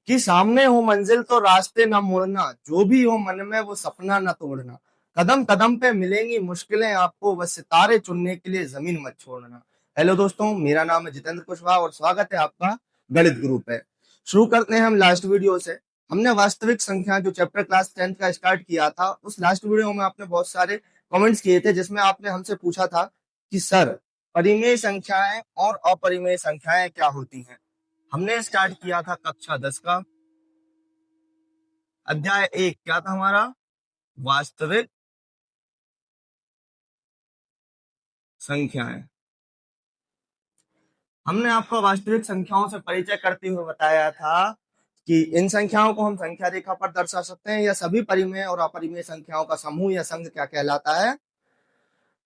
कि सामने हो मंजिल तो रास्ते न मुड़ना, जो भी हो मन में वो सपना न तोड़ना, कदम कदम पे मिलेंगी मुश्किलें आपको, बस सितारे चुनने के लिए जमीन मत छोड़ना। हेलो दोस्तों, मेरा नाम है जितेंद्र कुशवाहा और स्वागत है आपका गणित ग्रुप पे। शुरू करते हैं हम लास्ट वीडियो से। हमने वास्तविक संख्या जो चैप्टर क्लास 10th का स्टार्ट किया था, उस लास्ट वीडियो में आपने बहुत सारे कमेंट्स किए थे, जिसमें आपने हमसे पूछा था कि सर, परिमेय संख्याएं और अपरिमेय संख्याएं क्या होती हैं। हमने स्टार्ट किया था कक्षा 10 का अध्याय 1, क्या था हमारा, वास्तविक संख्याएं। हमने आपको वास्तविक संख्याओं से परिचय करते हुए बताया था कि इन संख्याओं को हम संख्या रेखा पर दर्शा सकते हैं, या सभी परिमेय और अपरिमेय संख्याओं का समूह या संघ क्या कहलाता है,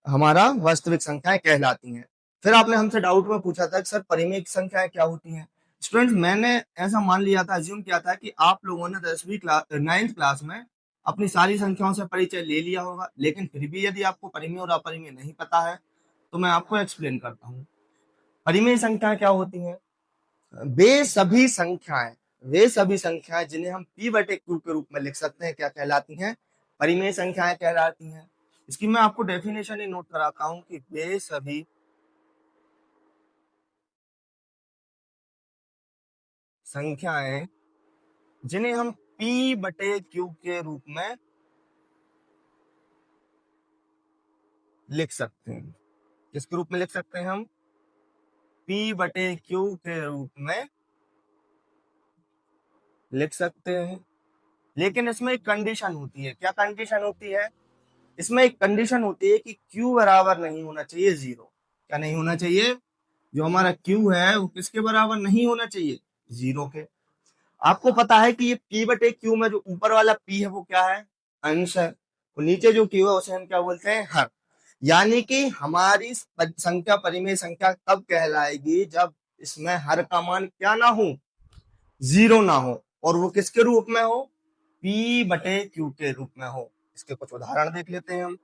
हमारा वास्तविक संख्याएं कहलाती हैं। फिर आपने हमसे डाउट में पूछा था कि सर, परिमेय संख्याएं क्या होती हैं। स्टूडेंट्स, मैंने ऐसा मान लिया था, अज्यूम किया था कि आप लोगों ने 10वीं क्लास 9th क्लास में अपनी सारी संख्याओं से परिचय ले लिया होगा, लेकिन फिर भी यदि आपको परिमेय और अपरिमेय नहीं पता है तो मैं आपको एक्सप्लेन करता हूँ। परिमेय संख्याएं क्या होती हैं? वे सभी संख्याएं वे सभी संख्याएं जिन्हें हम p बटे q के रूप में लिख सकते हैं, क्या कहलाती हैं? परिमेय संख्याएं कहलाती हैं। इसकी मैं आपको डेफिनेशन ही नोट कराता हूं कि वे सभी संख्याएं जिन्हें हम p बटे q के रूप में लिख सकते हैं। किसके रूप में लिख सकते हैं हम? p बटे q के रूप में लिख सकते हैं। लेकिन इसमें एक कंडीशन होती है। क्या कंडीशन होती है? इसमें एक कंडीशन होती है कि q बराबर नहीं होना चाहिए 0। क्या नहीं होना चाहिए? जो हमारा q है वो किसके बराबर नहीं होना चाहिए? 0 के। आपको पता है कि ये p बटे q में जो ऊपर वाला p है वो क्या है? अंश है। तो नीचे जो q है उसे हम क्या बोलते हैं? हर। यानी कि हमारी संख्या परिमेय संख्या तब कहलाएगी जब इसमें हर का मान क्या ना हो? 0 ना हो। और वो किसके रूप में हो? p बटे q के रूप में हो। इसके कुछ उदाहरण देख लेते हैं हम।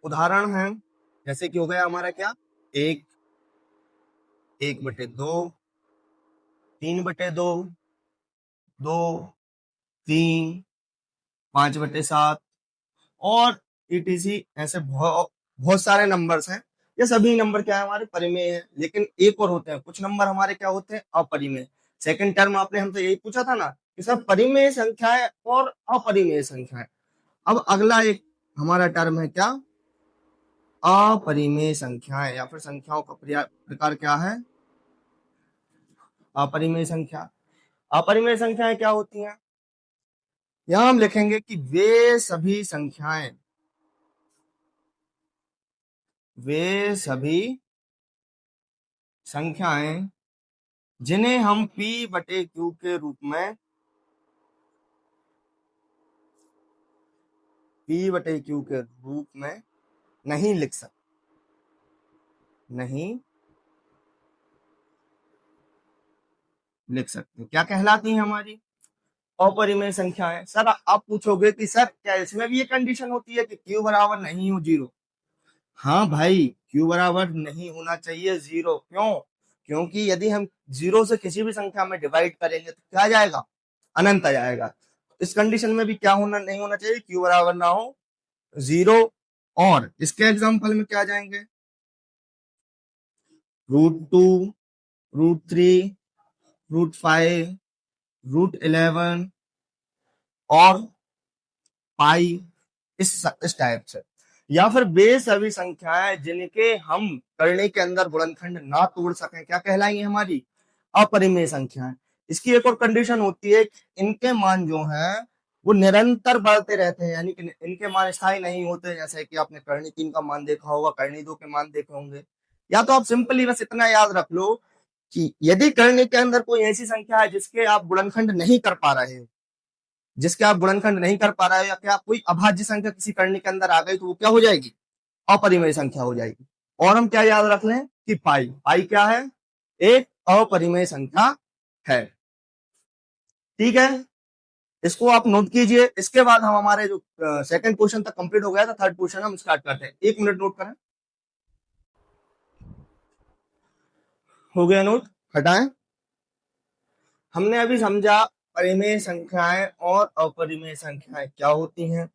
उदाहरण है जैसे कि हो गया हमारा क्या, 1, 1/2, 3/2, 2, 3, 5/7 और ईटीसी। ऐसे बहुत बहुत सारे नंबर्स हैं। ये सभी नंबर क्या है? हमारे परिमेय है। लेकिन एक और होते हैं, कुछ नंबर हमारे क्या होते हैं? अपरिमेय। सेकंड टर्म आपने हमसे यही पूछा था ना कि सब परिमेय संख्याएं और अपरिमेय संख्याएं। अब अगला एक हमारा टर्म है क्या? अपरिमेय संख्याएं, या फिर संख्याओं का प्रकार क्या है? अपरिमेय संख्या। अपरिमेय संख्याएं क्या होती हैं? यहां हम लिखेंगे कि वे सभी संख्याएं जिन्हें हम p बटे q के रूप में नहीं लिख सकते क्या कहलाती हैं? हमारी अपरिमेय संख्याएं। सर, आप पूछोगे कि सर, क्या इसमें भी ये कंडीशन होती है कि q बराबर नहीं हो 0? हाँ भाई, q बराबर नहीं होना चाहिए 0। क्यों? क्योंकि यदि हम 0 से किसी भी संख्या में डिवाइड करेंगे तो क्या आ जाएगा? अनंत आ जाएगा। इस कंडीशन में भी क्या होना नहीं होना चाहिए? q बराबर ना हो 0। और इसके एग्जाम्पल में क्या आ जाएंगे? √2, √3, √5, √11 और पाई, इस टाइप से। या फिर वे सभी संख्याएं जिनके हम करने के अंदर गुणनखंड ना तोड़ सकें, क्या कहलाएंगी? हमारी अपरिमेय संख्याएं। इसकी एक और कंडीशन होती है, इनके मान जो हैं वो निरंतर बढ़ते रहते हैं, यानी कि इनके मान स्थायी नहीं होते। जैसे कि आपने करनी 3 का मान देखा होगा, करनी 2 के मान देखे होंगे। या तो आप सिंपली बस इतना याद रख लो कि यदि करनी के अंदर कोई ऐसी संख्या है जिसके आप गुणनखंड नहीं कर पा रहे हो, या क्या कोई अभाज्य संख्या किसी करनी के अंदर आ गई, तो वो क्या हो जाएगी? अपरिमेय संख्या हो जाएगी। और हम क्या याद रख लें कि पाई पाई क्या है? एक अपरिमेय संख्या है। ठीक है, इसको आप नोट कीजिए। इसके बाद हम हमारे जो सेकंड क्वेश्चन तक कंप्लीट हो गया था, थर्ड क्वेश्चन हम स्टार्ट करते हैं। 1 मिनट नोट करें। हो गया नोट? हटाएं। हमने अभी समझा परिमेय संख्याएं और अपरिमेय संख्याएं क्या होती हैं।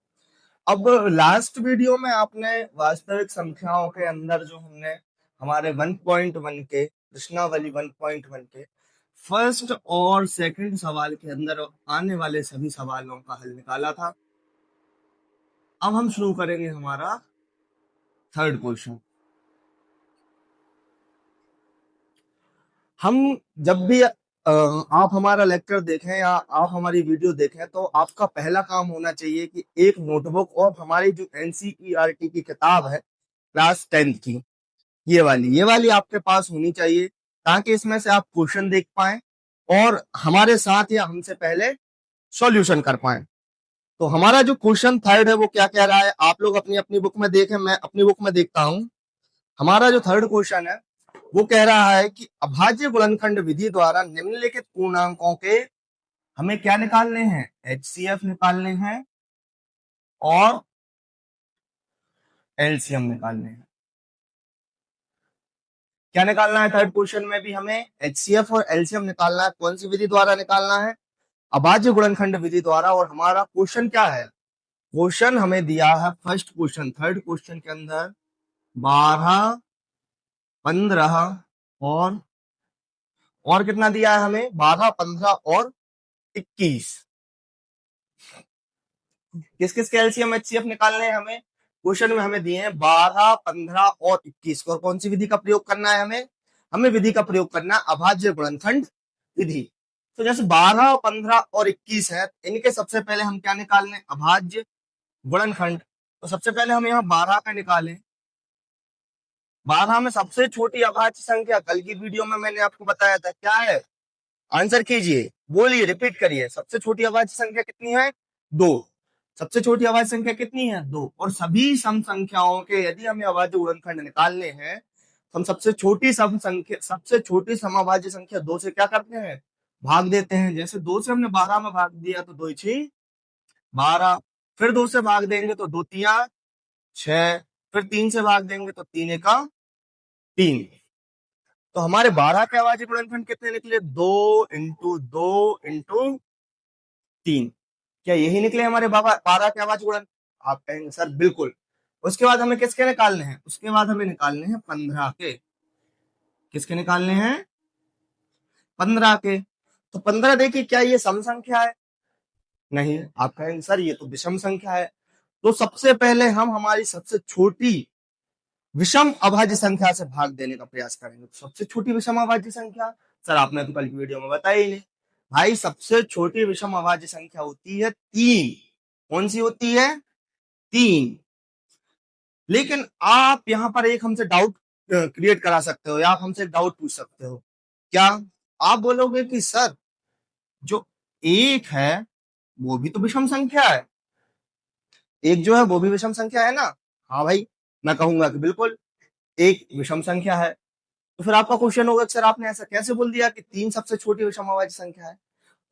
अब लास्ट वीडियो में आपने वास्तविक संख्याओं के अंदर जो हमने हमारे 1.1 के प्रश्नावली 1.1 के फर्स्ट और सेकंड सवाल के अंदर आने वाले सभी सवालों का हल निकाला था। अब हम शुरू करेंगे हमारा थर्ड क्वेश्चन। हम जब भी आप हमारा लेक्चर देखें या आप हमारी वीडियो देखें तो आपका पहला काम होना चाहिए कि एक नोटबुक और हमारी जो एनसीईआरटी की किताब है क्लास 10th की, ये वाली आपके पास होनी चाहिए, ताकि इसमें से आप क्वेश्चन देख पाए और हमारे साथ या हमसे पहले सॉल्यूशन कर पाए। तो हमारा जो क्वेश्चन थर्ड है वो क्या कह रहा है, आप लोग अपनी अपनी बुक में देखें, मैं अपनी बुक में देखता हूं। हमारा जो थर्ड क्वेश्चन है वो कह रहा है कि अभाज्य गुणनखंड विधि द्वारा निम्नलिखित पूर्णांकों के हमें क्या निकालने हैं, एचसीएफ निकालने हैं और एलसीएम निकालने हैं। क्या निकालना है थर्ड क्वेश्चन में भी हमें एचसीएफ और एलसीएम निकालना है। कौन सी विधि द्वारा निकालना है, अभाज्य गुणनखंड विधि द्वारा। और हमारा क्वेश्चन क्या है, क्वेश्चन हमें दिया है फर्स्ट क्वेश्चन थर्ड क्वेश्चन के अंदर 12, 15 और कितना दिया है हमें, 12, 15 और 21। किस किस के एलसीएम एचसीएफ निकालने हैं हमें, क्वेश्चन में हमें दिए हैं 12, 15 और 21। और कौन सी विधि का प्रयोग करना है हमें विधि का प्रयोग करना है अभाज्य गुणनखंड विधि। तो जैसे 12, 15 और 21 है, इनके सबसे पहले हम क्या निकालने, अभाज्य गुणनखंड। तो सबसे पहले हम यहाँ 12 का निकालें। 12 में सबसे छोटी अभाज्य संख्या कल की वीडियो में मैंने आपको बताया था, क्या है, आंसर कीजिए, बोलिए, रिपीट करिए। सबसे छोटी अभाज्य संख्या कितनी है, 2। सबसे छोटी अभाज्य संख्या कितनी है, 2। और सभी सम संख्याओं के यदि हमें अभाज्य गुणनखंड निकालने हैं तो हम सबसे छोटी समअभाज्य संख्या 2 से क्या करते हैं, भाग देते हैं। जैसे 2 से हमने 12 में भाग दिया तो 2 6 12, फिर 2 से भाग देंगे तो 2 3 6, फिर 3 से भाग देंगे तो 3 1 3। तो हमारे 12 के अभाज्य गुणनखंड कितने निकले, 2 इंटू 2 इंटू 3। क्या यही निकले हमारे 12 के अभाज्य गुणन, आप कहेंगे सर बिल्कुल। उसके बाद हमें किसके निकालने हैं, उसके बाद हमें निकालने हैं 15 के। किसके निकालने हैं, 15 के। तो 15 देखिए, क्या ये सम संख्या है, नहीं। आप कहेंगे सर ये तो विषम संख्या है। तो सबसे पहले हम हमारी सबसे छोटी विषम अभाज्य संख्या से भाग देने का प्रयास करेंगे। तो सबसे छोटी विषम अभाज्य संख्या, सर आपने तो कल की वीडियो में बताया ही नहीं भाई, सबसे छोटी विषम अभाज्य संख्या होती है 3। कौन सी होती है, 3। लेकिन आप यहां पर एक हमसे डाउट क्रिएट करा सकते हो, या आप हमसे एक डाउट पूछ सकते हो। क्या आप बोलोगे कि सर जो 1 है वो भी तो विषम संख्या है, 1 जो है वो भी विषम संख्या है ना। हाँ भाई, मैं कहूंगा कि बिल्कुल 1 विषम संख्या है। तो फिर आपका क्वेश्चन होगा सर आपने ऐसा कैसे बोल दिया कि 3 सबसे छोटी विषम अभाज्य संख्या है।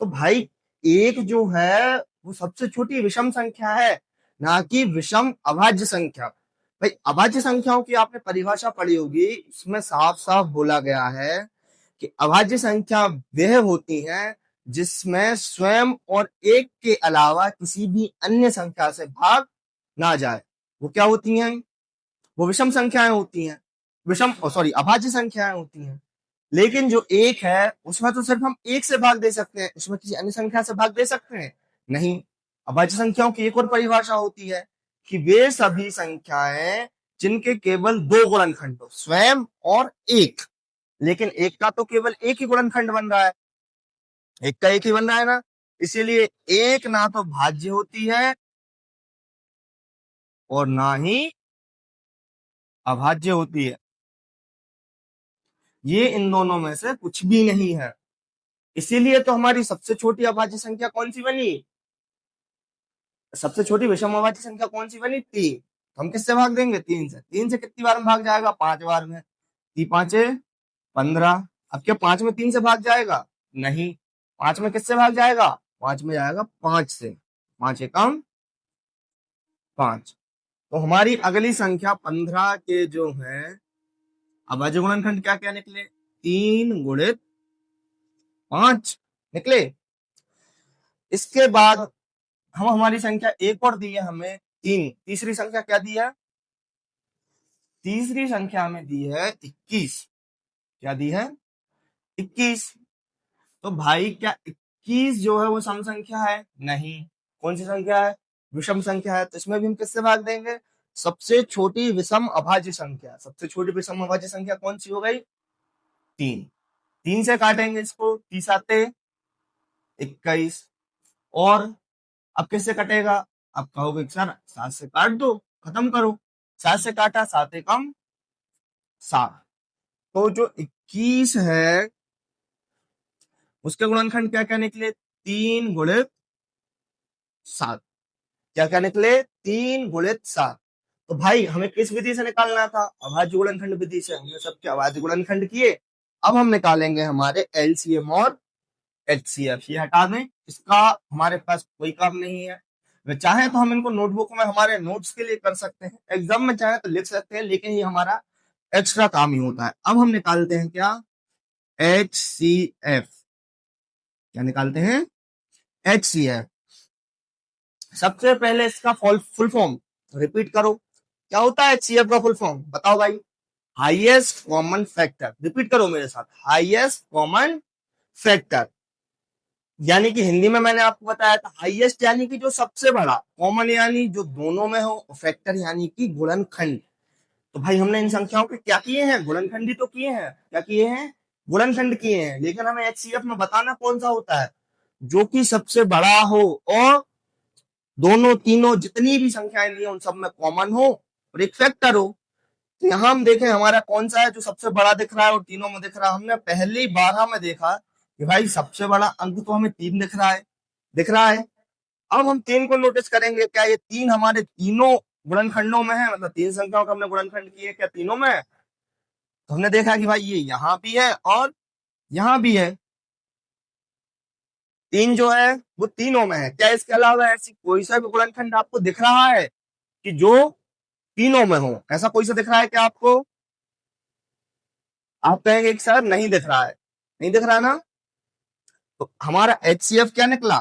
तो भाई 1 जो है वो सबसे छोटी विषम संख्या है, ना कि विषम अभाज्य संख्या। भाई अभाज्य संख्याओं की आपने परिभाषा पढ़ी होगी, इसमें साफ साफ बोला गया है कि अभाज्य संख्या वह होती हैं जिसमें स्वयं और 1 के अलावा किसी भी अन्य संख्या से भाग ना जाए। वो क्या होती हैं, वो विषम संख्याएं होती हैं, अभाज्य संख्याएं होती हैं। लेकिन जो 1 है उसमें तो सिर्फ हम 1 से भाग दे सकते हैं, उसमें किसी अन्य संख्या से भाग दे सकते हैं नहीं। अभाज्य संख्याओं की एक और परिभाषा होती है कि वे सभी संख्याएं जिनके केवल 2 गुणनखंड हो, स्वयं और 1। लेकिन 1 का तो केवल 1 ही गुणनखंड बन रहा है, 1 का 1 ही बन रहा है ना, इसीलिए 1 ना तो भाज्य होती है और ना ही अभाज्य होती है। ये इन दोनों में से कुछ भी नहीं है। इसीलिए तो हमारी सबसे छोटी अभाज्य संख्या कौन सी बनी, सबसे छोटी विषम अभाज्य संख्या कौन सी बनी, 3। हम किससे भाग देंगे, 3 से। 3 से कितनी बार में भाग जाएगा, 5 बार में। 3 5 15। अब क्या 5 में 3 से भाग जाएगा, नहीं। 5 में किससे भाग जाएगा, 5 में जाएगा 5 से। 5 एकम 5। तो हमारी अगली संख्या 15 के जो है अभाज्य गुणनखंड क्या क्या निकले, 3 गुणित 5 निकले। इसके बाद हम हमारी संख्या एक और दी है हमें 3, तीसरी संख्या क्या दी है? तीसरी संख्या हमें दी है 21। क्या दी है? 21। तो भाई क्या 21 जो है वो सम संख्या है? नहीं। कौन सी संख्या है? विषम संख्या है। तो इसमें भी हम किससे भाग देंगे? सबसे छोटी विषम अभाज्य संख्या। सबसे छोटी विषम अभाज्य संख्या कौन सी हो गई? 3। 3 से काटेंगे इसको, 30 आते 21। और अब किससे कटेगा? अब कहोगे सर 7 से काट दो, खत्म करो। 7 से काटा, 7 एकम 7। तो जो 21 है उसके गुणनखंड क्या क्या निकले? 3 गुणित 7। क्या क्या निकले? 3 गुणित 7। तो भाई हमें किस विधि से निकालना था? अभाज्य गुणनखंड विधि से। हमने सबके अभाज्य गुणनखंड किए। अब हम निकालेंगे हमारे एलसीएम और एचसीएफ। ये हटा दें, इसका हमारे पास कोई काम नहीं है। वे चाहे तो हम इनको नोटबुक में हमारे नोट्स के लिए कर सकते हैं, एग्जाम में चाहे तो लिख सकते हैं, लेकिन ये हमारा एक्स्ट्रा काम ही होता है। अब हम निकालते हैं क्या? एचसीएफ। क्या निकालते हैं? एचसीएफ। सबसे पहले इसका फुल फॉर्म रिपीट करो। क्या होता है एचसीएफ का फुल फॉर्म? बताओ भाई। Highest common factor. रिपीट करो मेरे साथ, हाईएस्ट कॉमन फैक्टर। यानी कि हिंदी में मैंने आपको बताया था, हाईएस्ट यानी कि जो सबसे बड़ा, कॉमन यानी जो दोनों में हो, फैक्टर यानी कि गुणनखंड। तो भाई हमने इन संख्याओं के क्या किए हैं? गुणनखंड ही तो किए हैं। क्या किए हैं? गुणनखंड किए हैं। लेकिन हमें एचसीएफ में बताना कौन सा होता है? जो कि सबसे बड़ा हो और दोनों तीनों जितनी भी संख्याएं दी उन सब में कॉमन हो और एक फैक्टर हो। तो यहां हम देखें हमारा कौन सा है जो सबसे बड़ा दिख रहा है और तीनों में दिख रहा है। हमने पहली 12 में देखा कि भाई सबसे बड़ा अंक तो हमें 3 दिख रहा है, दिख रहा है। अब हम 3 को नोटिस करेंगे, क्या ये 3 हमारे तीनों गुणनखंडों में है? मतलब 3 संख्याओं का हमने गुणनखंड किए, क्या तीनों में है? तो हमने देखा कि भाई ये यहां भी है और यहां भी है। 3 जो है वो तीनों में है। क्या इसके अलावा ऐसी कोई सा भी गुणनखंड आपको दिख रहा है कि जो तीनों में हो? ऐसा कोई सा दिख रहा है क्या आपको? आप कहेंगे कि सर नहीं दिख रहा है। नहीं दिख रहा ना? तो हमारा एचसीएफ क्या निकला?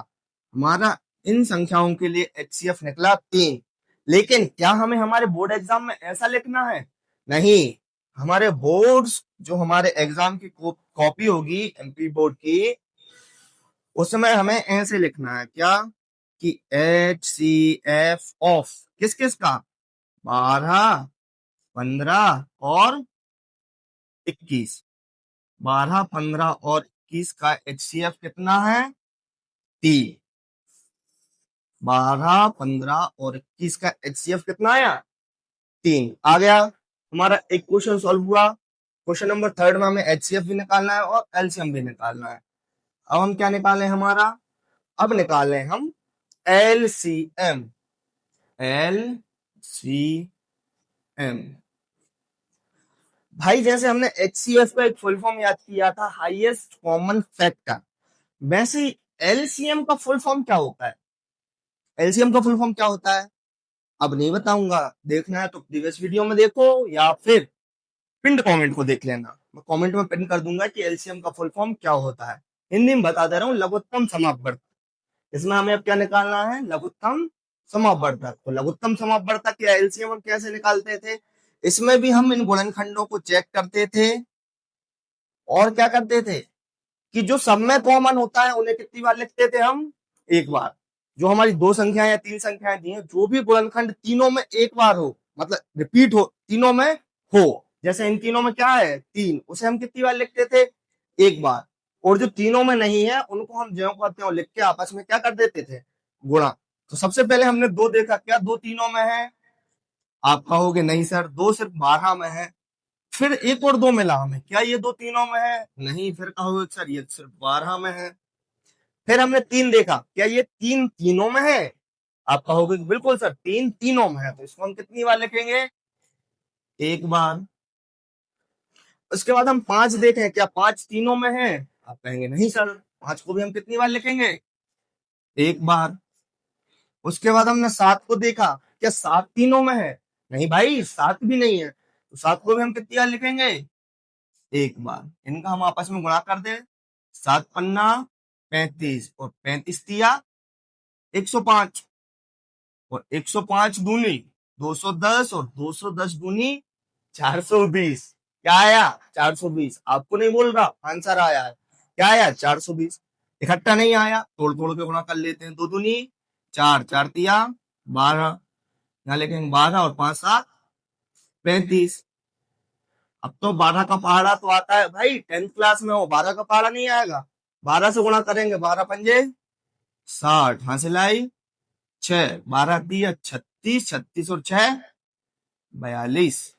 हमारा इन संख्याओं के लिए एचसीएफ निकला 3। लेकिन क्या हमें हमारे बोर्ड एग्जाम में ऐसा लिखना है? नहीं। हमारे बोर्ड्स जो हमारे एग्जाम की कॉपी होगी एमपी बोर्ड की, उसमें हमें ऐसे लिखना है क्या? कि एच सी एफ ऑफ किस किस का? 12, 15 और 21। 12, 15 और 21 का एचसीएफ कितना है? 3। 12, 15 और 21 का एचसीएफ कितना आया? 3 आ गया। हमारा एक क्वेश्चन सॉल्व हुआ। क्वेश्चन नंबर 3 में हमें एचसीएफ भी निकालना है और एलसीएम भी निकालना है। अब हम क्या निकालें हमारा? अब निकालें हम एलसीएम। एलसीएम भाई जैसे हमने एचसीएफ का एक फुल फॉर्म याद किया था, हाईएस्ट कॉमन फैक्टर, वैसे ही एलसीएम का फुल फॉर्म क्या होता है? एलसीएम का फुल फॉर्म क्या होता है? अब नहीं बताऊंगा, देखना है तो प्रीवियस वीडियो में देखो या फिर पिंड कमेंट को देख लेना। मैं कमेंट में पिन कर दूंगा कि एलसीएम का फुल फॉर्म क्या होता है। हिंदी में बता दे रहा हूँ, लघुत्तम समापवर्तक। इसमें हमें अब क्या निकालना है? लघुत्तम समापवर्तक। तो लघुत्तम समापवर्तक या एलसीएम हम कैसे निकालते थे? इसमें भी हम इन गुणनखंडों को चेक करते थे और क्या करते थे कि जो सब में कॉमन होता है उन्हें कितनी बार लिखते थे हम? एक बार। जो हमारी 2 संख्याएं या 3 संख्याएं दी हैं, जो भी गुणनखंड तीनों में एक बार हो, मतलब रिपीट हो, तीनों में हो, जैसे इन तीनों में क्या है? 3, उसे हम कितनी बार लिखते थे? एक बार। और जो तीनों में नहीं है उनको हम ज्यों का त्यों लिख के आपस में क्या कर देते थे? गुणा। तो सबसे पहले हमने 2 देखा, क्या 2 तीनों में है? आप कहोगे नहीं सर 2 सिर्फ 12 में है। फिर एक और 2 मिला हमें, क्या ये 2 तीनों में है? नहीं। फिर कहोगे सर ये सिर्फ 12 में है। फिर हमने 3 देखा, क्या ये 3 तीनों में है? आप कहोगे बिल्कुल सर 3 तीनों में है। तो इसको हम कितनी बार लिखेंगे? एक बार। उसके बाद हम 5 देखें, क्या 5 तीनों में है? आप कहेंगे नहीं सर, 5 को भी हम कितनी बार लिखेंगे? एक बार। उसके बाद हमने 7 को देखा, क्या 7 तीनों में है? नहीं भाई, 7 भी नहीं है। तो 7 को भी हम कितनी बार लिखेंगे? एक बार। इनका हम आपस में गुणा कर दें, 7 पन्ना 35 और 35 दिया 105 और 105 दूनी 210 और 210 दूनी 420। क्या आया? 420। आपको नहीं बोल रहा, आंसर आया है। क्या आया? 420। इकट्ठा नहीं आया, तोड़ तोड़ के गुणा कर लेते हैं। दो दूनी 4, 4 तिया 12, यहाँ लिखेंगे 12 और 5 7 35। अब तो 12 का पहाड़ा तो आता है भाई, 10th क्लास में हो, 12 का पहाड़ा नहीं आएगा। 12 से गुणा करेंगे, 12 पंजे 60, हां से लाई 6, 12 दिया 36, 36 और 6 42।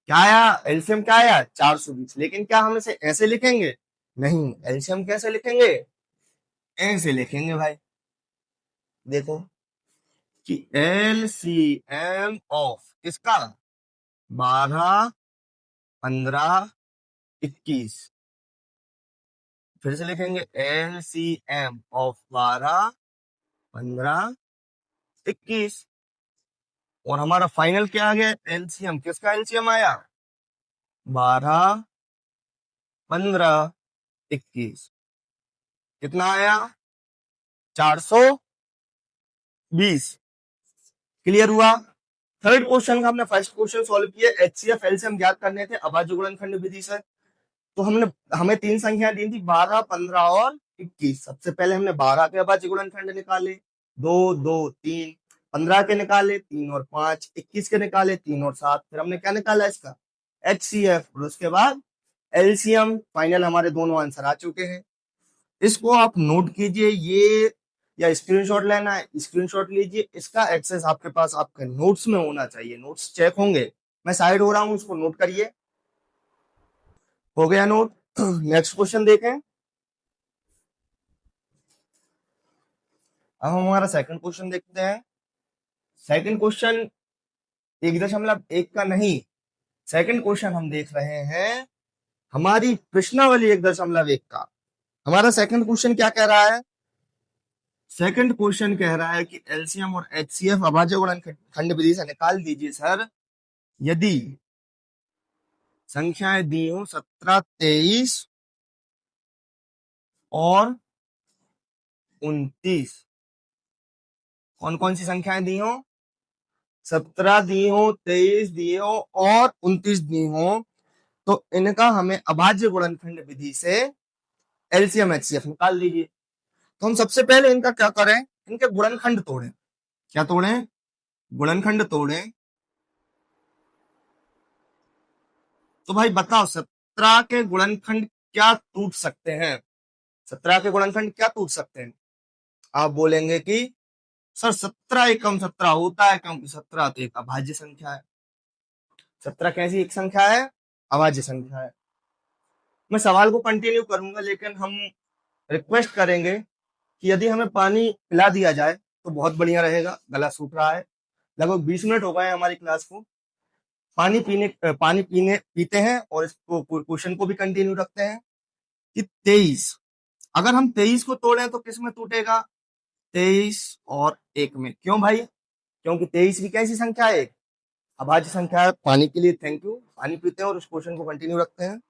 क्या आया? एलसीएम क्या आया? 420। लेकिन क्या हम इसे ऐसे लिखेंगे? नहीं, एलसीएम कैसे लिखेंगे? ऐसे लिखेंगे भाई। देखो कि एलसीएम ऑफ किसका? 12, 15, 21। फिर से लिखेंगे एलसीएम ऑफ 12, 15, 21। और हमारा फाइनल क्या आ गया? एलसीएम किसका एलसीएम आया? 12, 15, 21। कितना आया? 420। क्लियर हुआ? थर्ड क्वेश्चन का हमने फर्स्ट क्वेश्चन सॉल्व किया, एचसीएफ एलसीएम ज्ञात करने थे अभाज्य गुणनखंड विधि से। तो हमें तीन संख्या दी थी, 12, 15 और 21। सबसे पहले हमने 12 के अभाज्य गुणनखंड निकाले, 2, 2, 3। 15 के निकाले, 3 और 5। 21 के निकाले, 3 और 7। फिर हमने क्या निकाला इसका? एचसीएफ। और उसके बाद एलसीएम। फाइनल हमारे दोनों आंसर आ चुके हैं। इसको आप नोट कीजिए, ये या स्क्रीनशॉट लेना है, स्क्रीनशॉट लीजिए। इसका एक्सेस आपके पास आपके नोट्स में होना चाहिए, नोट्स चेक होंगे। मैं साइड हो रहा हूं, उसको नोट करिए। हो गया नोट? नेक्स्ट क्वेश्चन देखें। अब हम हमारा सेकंड क्वेश्चन देखते हैं। सेकंड क्वेश्चन 1.1 का नहीं, सेकंड क्वेश्चन हम देख रहे हैं हमारी प्रश्नावली 1.1 का। हमारा सेकंड क्वेश्चन क्या कह रहा है? सेकंड क्वेश्चन कह रहा है कि एलसीएम और एचसीएफ अभाज्य गुणनखंड विधि से निकाल दीजिए सर, यदि संख्याएं दी हो 17, 23 और 29। कौन कौन सी संख्याएं दी हो? 17 दी हो, 23 दी हो और 29 दी हो। तो इनका हमें अभाज्य गुणनखंड विधि से एलसीएम एचसीएफ निकाल दीजिए। तो हम सबसे पहले इनका क्या करें? इनके गुणनखंड तोड़ें। क्या तोड़ें? गुणनखंड तोड़ें। तो भाई बताओ, 17 के गुणनखंड क्या टूट सकते हैं? 17 के गुणनखंड क्या टूट सकते हैं? आप बोलेंगे कि सर 17 एकम 17 होता है, क्योंकि 17 तो एक अभाज्य संख्या है। 17 कैसी एक संख्या है? अभाज्य संख्या है। मैं सवाल को कंटिन्यू करूंगा, लेकिन हम रिक्वेस्ट करेंगे कि यदि हमें पानी पिला दिया जाए तो बहुत बढ़िया रहेगा। गला सूख रहा है, लगभग 20 मिनट हो गए हैं हमारी क्लास को। पानी पीते हैं और इसको क्वेश्चन को भी कंटिन्यू रखते हैं कि 23, अगर हम 23 को तोड़ें तो किस में टूटेगा? 23 और 1 में। क्यों भाई? क्योंकि 23 भी कैसी संख्या है? एक अभाज्य संख्या है। पानी के लिए थैंक यू। पानी पीते हैं और उस क्वेश्चन को कंटिन्यू रखते हैं।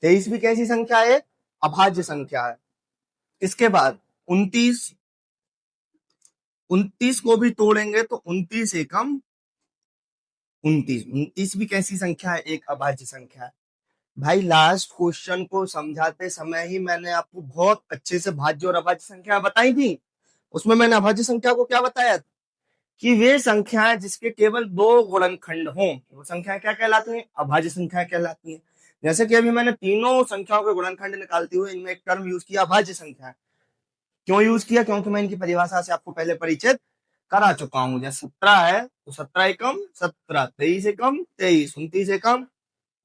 तेईस भी कैसी संख्या है? अभाज्य संख्या है। इसके बाद 29, 29 को भी तोड़ेंगे तो 29 एकम 29। 29 भी कैसी संख्या है? एक अभाज्य संख्या है। भाई लास्ट क्वेश्चन को समझाते समय ही मैंने आपको बहुत अच्छे से भाज्य और अभाज्य संख्या बताई थी। उसमें मैंने अभाज्य संख्या को क्या बताया कि वे संख्याएं जिसके केवल दो गुणनखंड हों, वो संख्याएं क्या कहलाती हैं? अभाज्य संख्याएं कहलाती हैं। जैसे कि अभी मैंने तीनों संख्याओं के गुणनखंड निकालते हुए इनमें एक टर्म यूज किया, अभाज्य संख्या। क्यों यूज किया? क्योंकि मैं इनकी परिभाषा से आपको पहले परिचित करा चुका हूं। जैसे 17 है तो 17 एकम 17, 23 एकम 23, 29 एकम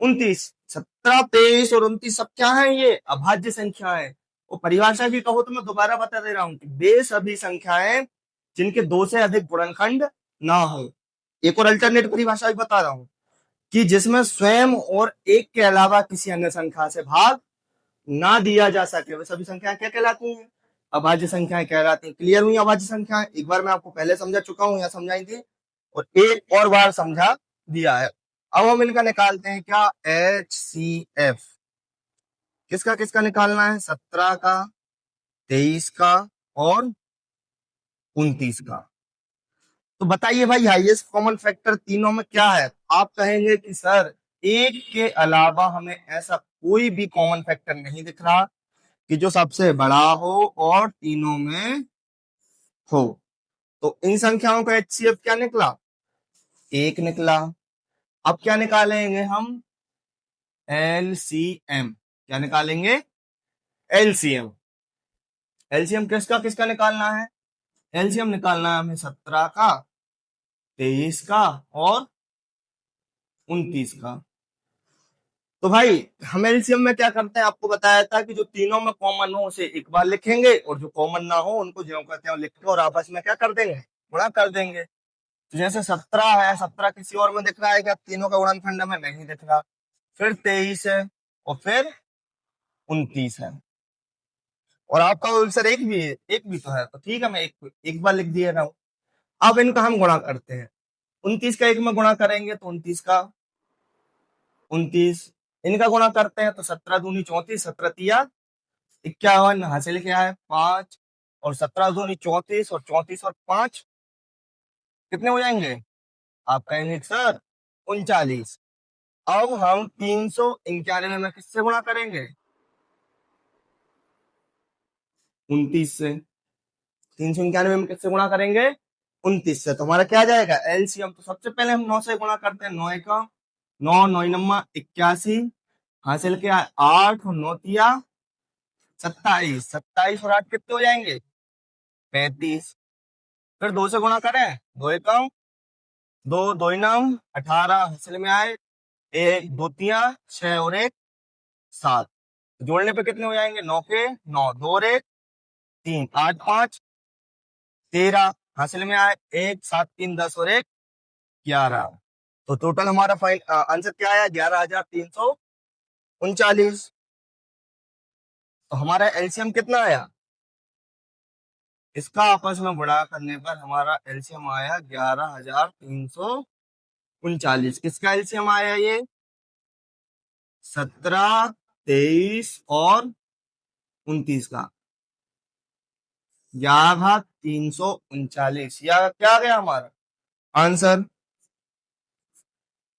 29। 17, 23 और 29 सब क्या है? ये अभाज्य संख्या है। वो परिभाषा भी कहो तो मैं दोबारा बता दे रहा हूं कि वे सभी संख्याएं जिनके दो से अधिक गुणनखंड ना हो। एक और अल्टरनेट परिभाषा भी बता रहा हूं कि जिसमें स्वयं और एक के अलावा किसी अन्य संख्या से भाग ना दिया जा सके वे सभी संख्याएं क्या कहलाती हैं? अभाज्य संख्याएं कहलाती हैं। क्लियर हुई अभाज्य संख्याएं? एक बार मैं आपको पहले समझा चुका हूं या समझाई थी, और एक और बार समझा दिया है। अब हम इनका निकालते हैं क्या, HCF। किसका किसका निकालना है? 17 का, 23 का और 29 का। तो बताइए भाई हाईएस्ट कॉमन फैक्टर तीनों में क्या है? आप कहेंगे कि सर एक के अलावा हमें ऐसा कोई भी कॉमन फैक्टर नहीं दिख रहा कि जो सबसे बड़ा हो और तीनों में हो। तो इन संख्याओं का HCF क्या निकला? एक निकला। अब क्या निकालेंगे हम? LCM। क्या निकालेंगे? LCM। LCM किसका किसका निकालना है? LCM निकालना है हमें 17 का, 23 का और 29 का। तो भाई हम एलसीएम में क्या करते हैं, आपको बताया था कि जो तीनों में कॉमन हो उसे एक बार लिखेंगे और जो कॉमन ना हो उनको जो कहते हैं लिख के और आपस में क्या कर देंगे, गुणा कर देंगे। तो जैसे 17 है, 17 किसी और में दिख रहा है क्या? तीनों का गुणनखंड में नहीं दिख रहा। फिर 23 है और फिर 29 है, और आपका आंसर एक भी है, एक भी तो है। तो ठीक है, मैं एक बार लिख दिया रहा हूं। अब इनका हम गुणा करते हैं। 29 का एक में गुणा करेंगे तो 29 का 29, इनका गुणा करते हैं तो 17 दूनी 34, 17 तिया 51, हासिल क्या है 5, और 17 दूनी 34 और 34 और 5 कितने हो जाएंगे? आप कहेंगे सर 39। अब हम 391 में किससे गुणा करेंगे? 29 से। 391 में किससे गुणा करेंगे? 29 से। तो हमारा क्या जाएगा? एलसीएम। तो सबसे पहले हम 9 से गुणा करते हैं। 9 का 9, 9 नम्मा 81, हासिल क्या है 8 और 9 तिया 27, 27 और 8 कितने हो जाएंगे? 35। फिर 2 से गुणा करें, 2 एकम 2, 2 नम 18, हासिल में आए 1, 2 तिया 6 और 1 7। जोड़ने पे कितने हो जाएंगे? 9 के 9, 2 और 1 3, 8 5 13, हासिल में आए 1 7 3 10 और 1 11। तो टोटल हमारा आंसर क्या आया? 11,339। तो हमारा एलसीएम कितना आया? इसका आपस में गुणा करने पर हमारा एलसीएम आया 11,339। किसका एलसीएम आया? ये 17, 23 और 29 का 11,339। या क्या आ गया हमारा आंसर?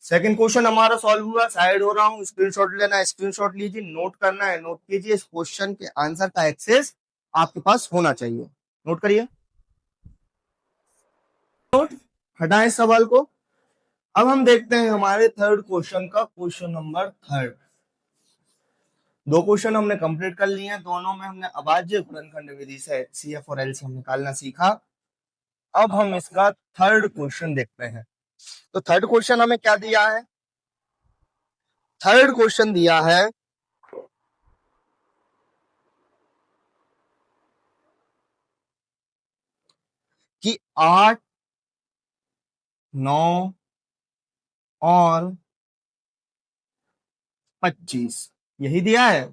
सेकंड क्वेश्चन हमारा सॉल्व हुआ। साइड हो रहा हूँ, स्क्रीनशॉट लेना, स्क्रीनशॉट लीजिए, नोट करना है, नोट कीजिए। इस क्वेश्चन के आंसर का एक्सेस आपके पास होना चाहिए। नोट करिए, नोट हटाएं इस सवाल को। अब हम देखते हैं हमारे थर्ड क्वेश्चन का, क्वेश्चन नंबर थर्ड। दो क्वेश्चन हमने कंप्लीट कर लिए हैं, दोनों में हमने अभाज्य गुणनखंड विधि से सीएफ और एलसीएम निकालना सीखा। अब हम इसका थर्ड क्वेश्चन देखते हैं। तो थर्ड क्वेश्चन हमें क्या दिया है? थर्ड क्वेश्चन दिया है कि 8, 9 और 25 यही दिया है।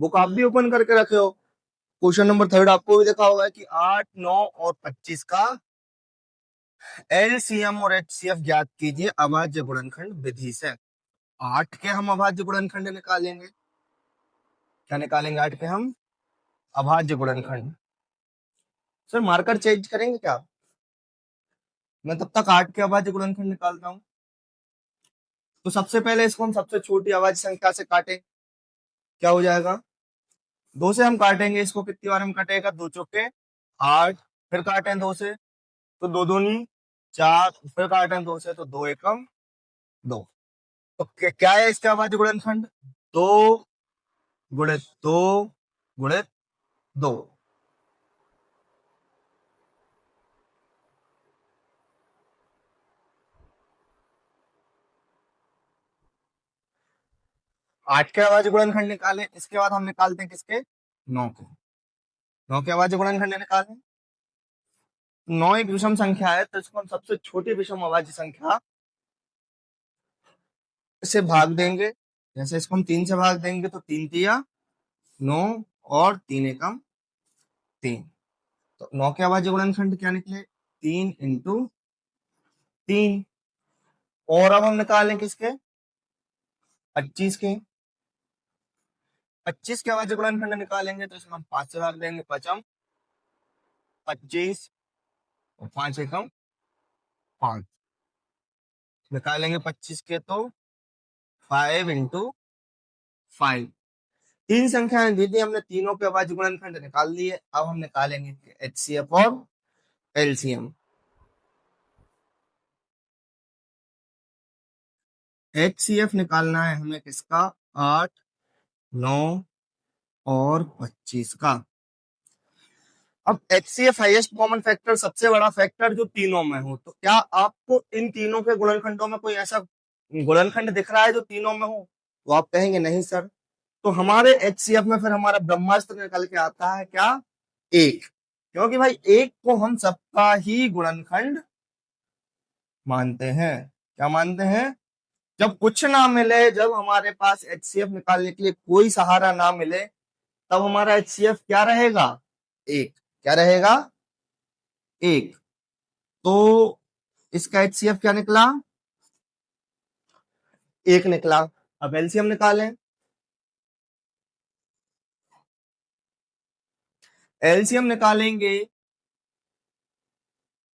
बुक आप भी ओपन करके रखे हो। क्वेश्चन नंबर थर्ड आपको भी देखा होगा कि 8, 9 और 25 का एलसीएम और एचसीएफ ज्ञात कीजिए अभाज्य गुणनखंड विधि से। 8 के हम अभाज्य गुणनखंड निकालेंगे। क्या निकालेंगे? 8 के हम अभाज्य गुणनखंड। सर मार्कर चेंज करेंगे क्या? मैं तब तक 8 के अभाज्य गुणनखंड निकालता हूं। तो सबसे पहले इसको हम सबसे छोटी अभाज्य संख्या से काटें। क्या हो जाएगा? 2 से हम काटेंगे इसको, कितनी बार हम कटेगा? 2 चौके 8, फिर काटें 2 से तो 2 दूनी 4, फिर काटें 2 से तो 2 एकम 2। तो क्या है इसका अभाज्य गुणनखंड? 2 गुणित 2 गुणित 2। 8 के अभाज्य गुणनखंड निकालें, इसके बाद हम निकालते हैं किसके? 9 के। 9 के अभाज्य गुणनखंड निकालें। 9 एक विषम संख्या है, तो इसको हम सबसे छोटी विषम अभाज्य संख्या से भाग देंगे। जैसे इसको हम 3 से भाग देंगे तो 3 तिया 9 और 3 एकम 3। तो 9 के अभाज्य गुणनखंड क्या निकले? 3 इंटू 3। और अब हम निकालें किसके? 25 के। 25 के अभाज्य गुणनखंड निकालेंगे तो इसमें हम 5 से भाग देंगे, पचम 25 और 5 एकम 5। निकालेंगे 25 के तो 5 इंटू 5। तीन संख्याएं दी थी हमने, तीनों के अभाज्य गुणनखंड निकाल लिए। अब हम निकालेंगे एचसीएफ और एलसीएम। एचसीएफ निकालना है हमें किसका? 8, 9 और 25 का। अब एचसीएफ हाईएस्ट कॉमन फैक्टर, सबसे बड़ा फैक्टर जो तीनों में हो। तो क्या आपको इन तीनों के गुणनखंडों में कोई ऐसा गुणनखंड दिख रहा है जो तीनों में हो? तो आप कहेंगे नहीं सर। तो हमारे एचसीएफ में फिर हमारा ब्रह्मास्त्र निकल के आता है क्या? 1। क्योंकि भाई 1 को हम सबका ही गुणनखंड मानते हैं। क्या मानते हैं? जब कुछ ना मिले, जब हमारे पास एचसीएफ निकालने के लिए कोई सहारा ना मिले, तब हमारा एचसीएफ क्या रहेगा? 1। क्या रहेगा? 1। तो इसका एचसीएफ क्या निकला? 1 निकला। अब एलसीएम निकालें। एलसीएम निकालेंगे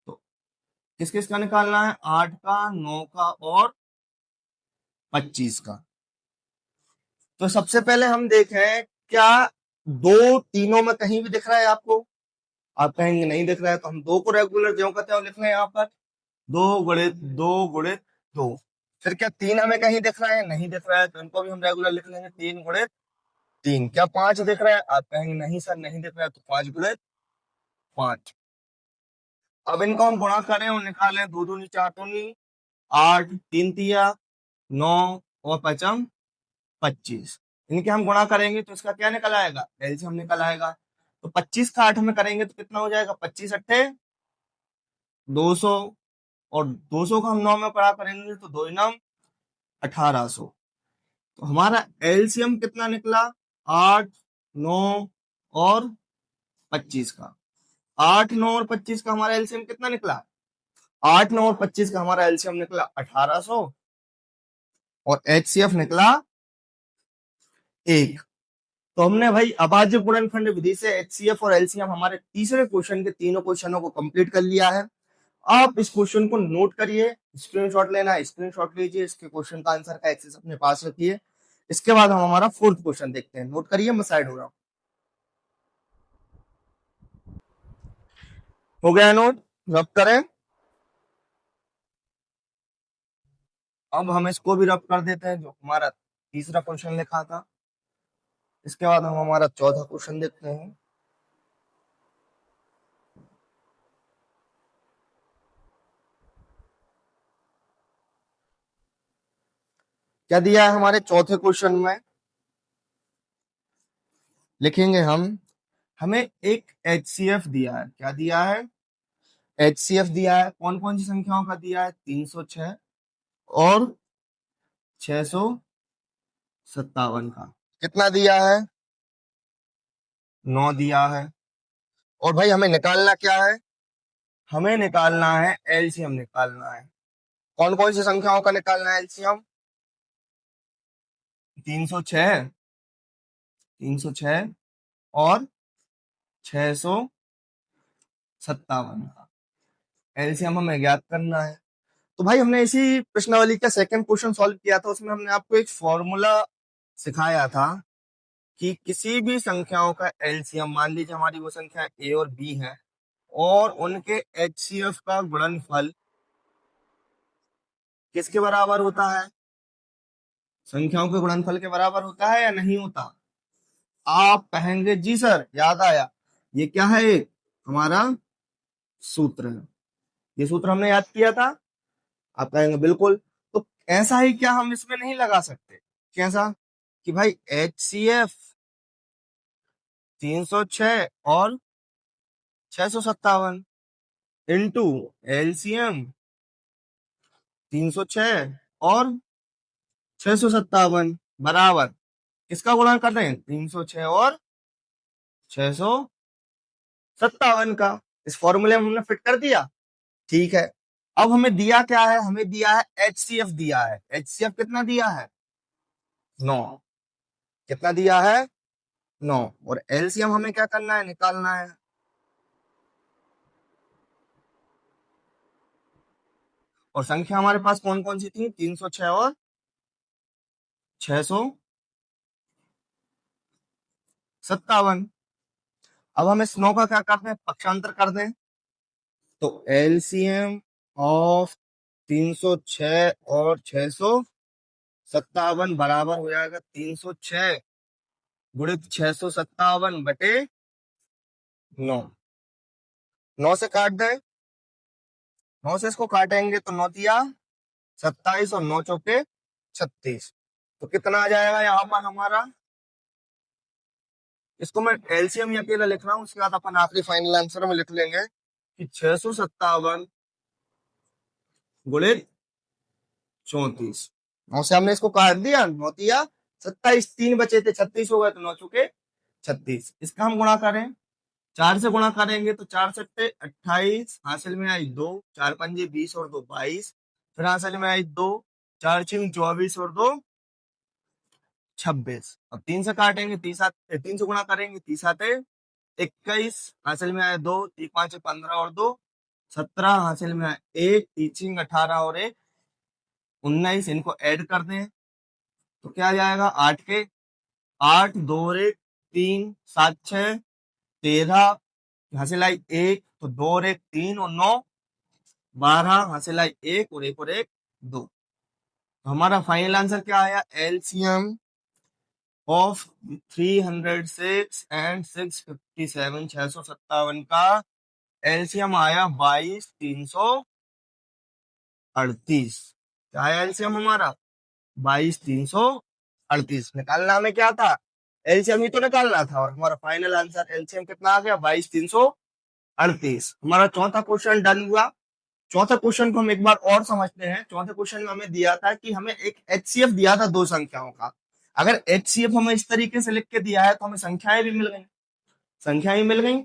तो किस किस का निकालना है? 8 का, 9 का और 25 का। तो सबसे पहले हम देखें क्या दो तीनों में कहीं भी दिख रहा है आपको? आप कहेंगे नहीं दिख रहा है, तो हम 2 को रेगुलर ज्यों का त्यों लिख रहे हैं यहाँ पर। 2 × 2 × 2। फिर क्या 3 हमें कहीं दिख रहा है? नहीं दिख रहा है, तो इनको भी हम रेगुलर लिख लेंगे, 3 × 3। क्या 5 दिख रहा है? आप कहेंगे नहीं सर नहीं दिख रहा है, तो 5 × 5। अब इनको हम गुणा करें और निकालें। 2 दूनी 4 दूनी 8, 3 तिया 9 और 5 25। इनके हम गुणा करेंगे तो इसका क्या निकल आएगा? एलसीएम निकल आएगा। तो 25 का 8 में करेंगे तो कितना हो जाएगा? 25 अट्ठे 200। और 200 का हम 9 में पढ़ा करेंगे तो 2 9 1800। तो हमारा एलसीएम कितना निकला? 8, 9 और 25 का। 8, 9 और 25 का हमारा एलसीएम कितना निकला? 8, 9 और 25 का हमारा एलसीएम निकला 1800 और एचसीएफ निकला 1। तो हमने भाई अभाज्य गुणनखंड विधि से एचसीएफ और एलसीएम हमारे तीसरे क्वेश्चन के तीनों क्वेश्चनों को कंप्लीट कर लिया है। आप इस क्वेश्चन को नोट करिए, स्क्रीनशॉट लेना है स्क्रीनशॉट लीजिए, इसके क्वेश्चन का आंसर का एक्सेस अपने पास रखिए। इसके बाद हम हमारा फोर्थ क्वेश्चन देखते हैं। नोट करिए, मैं साइड हो रहा हूं। हो गया नोट? रब करें। अब हम इसको भी रब कर देते हैं, जो हमारा तीसरा क्वेश्चन लिखा था। इसके बाद हम हमारा चौथा क्वेश्चन देखते हैं। क्या दिया है हमारे चौथे क्वेश्चन में? लिखेंगे हम, हमें एक एचसीएफ दिया है। क्या दिया है? एचसीएफ दिया है। कौन कौन सी संख्याओं का दिया है? 306 और 657 का। कितना दिया है? 9 दिया है। और भाई हमें निकालना क्या है? हमें निकालना है एलसीएम निकालना है। कौन कौन सी संख्याओं का निकालना है एलसीएम? 306, 306 और 657 का एलसीएम हमें ज्ञात करना है। तो भाई हमने इसी प्रश्नावली का सेकंड क्वेश्चन सॉल्व किया था। उसमें हमने आपको एक फॉर्मूला सिखाया था कि किसी भी संख्याओं का एलसीएम, मान लीजिए हमारी वो संख्या ए और बी है, और उनके एचसीएफ का गुणनफल किसके बराबर होता है? संख्याओं के गुणनफल के बराबर होता है या नहीं होता? आप कहेंगे जी सर याद आया, ये क्या है? एक हमारा सूत्र है। ये सूत्र हमने याद किया था। आप कहेंगे बिल्कुल। तो ऐसा ही क्या हम इसमें नहीं लगा सकते? कैसा? कि भाई एचसीएफ 306 और 657 इंटू एलसीएम 306 और 657 बराबर किसका गुणा कर रहे हैं? 306 और 657 का। इस फॉर्मूले में हमने फिट कर दिया। ठीक है, अब हमें दिया क्या है? हमें दिया है HCF दिया है। HCF कितना दिया है? 9। कितना दिया है? 9। और LCM हमें क्या करना है? निकालना है। और संख्या हमारे पास कौन कौन सी थी? 306 और 657। अब हम इस 9 का क्या करते हैं? पक्षांतर कर दें। तो LCM ऑफ 306 और 657 बराबर हो जाएगा 306 गुणित 657 बटे 9। 9 से काट दें। 9 से इसको काटेंगे तो 9 दिया 27 और 9 चौके 36। तो कितना आ जाएगा यहाँ पर हमारा? इसको मैं LCM अकेला लिख रहा हूँ, उसके बाद अपन आखिरी फाइनल आंसर में लिख लेंगे कि 657 गुणित 34। 9 से हमने इसको काट दिया। 9 दिया 27, 3 बचे थे, 36 हो गए, तो 9 चुके 36। इसका हम गुणा करें, 4 से गुणा करेंगे तो 4 सट्टे 28, हासिल में आई 2, 4 पंजे 20 और 2 22, फिर हासिल में आई 2, 4 छिंग 24 और 2 26। अब 3 से काटेंगे, 3 से गुणा करेंगे, 30 आते 21, हासिल में आए 2, 3 5 15 और 2 17, हासिल में आए 1, 3 18 और 1 19। इनको ऐड कर दें तो क्या आ जाएगा? 8 के 8 2 और 1 3 7 6 13, हासिल आई 1, तो 2 और 1 3 और 9 12, हासिल आई 1 और 1 और 1 2। तो हमारा फाइनल आंसर क्या आया? LCM ऑफ 306 एंड 657 657 का LCM आया 22,338। क्या आया LCM हमारा? 22,338। निकालना हमें क्या था? LCM ही तो निकालना था। और हमारा फाइनल आंसर LCM कितना आ गया? 22,338। हमारा चौथा क्वेश्चन डन हुआ। चौथे क्वेश्चन को हम एक बार और समझते हैं। चौथे क्वेश्चन में हमें दिया था कि हमें एक HCF दिया था दो संख्याओं का। अगर HCF हमें इस तरीके से लिख के दिया है तो हमें संख्याएं भी मिल गई। संख्याएं मिल गई,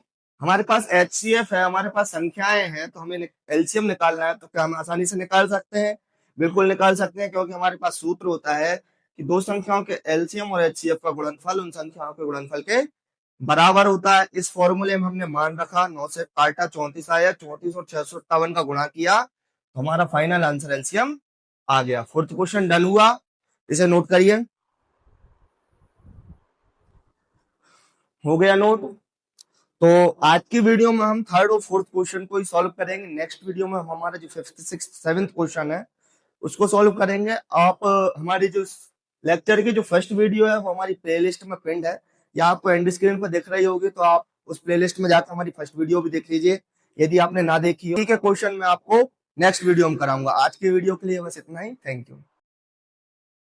हमारे पास HCF है, हमारे पास संख्याएं हैं, तो हमें LCM निकालना है। तो क्या हम आसानी से निकाल सकते हैं? बिल्कुल निकाल सकते हैं, क्योंकि हमारे पास सूत्र होता है कि दो संख्याओं के LCM और HCF का गुणनफल उन संख्याओं के गुणनफल के बराबर होता है। इस फॉर्मूले में हमने मान रखा, 9 से काटा 34 आया, 34 और 657 का गुणा किया, तो हमारा फाइनल आंसर LCM आ गया। फोर्थ क्वेश्चन डन हुआ, इसे नोट करिए। हो गया नोट। तो आज की वीडियो में हम थर्ड और फोर्थ क्वेश्चन को ही सॉल्व करेंगे। नेक्स्ट वीडियो में हम हमारा जो फिफ्थ सिक्स्थ सेवेंथ क्वेश्चन है उसको सॉल्व करेंगे। आप हमारी जो लेक्चर की जो फर्स्ट वीडियो है वो हमारी प्लेलिस्ट में पिंड है, या आपको एंड स्क्रीन पर दिख रही होगी, तो आप उस प्लेलिस्ट में जाकर हमारी फर्स्ट वीडियो भी देख लीजिए यदि आपने ना देखी हो। ठीक है, क्वेश्चन मैं आपको नेक्स्ट वीडियो में कराऊंगा। आज की वीडियो के लिए बस इतना ही। Thank you.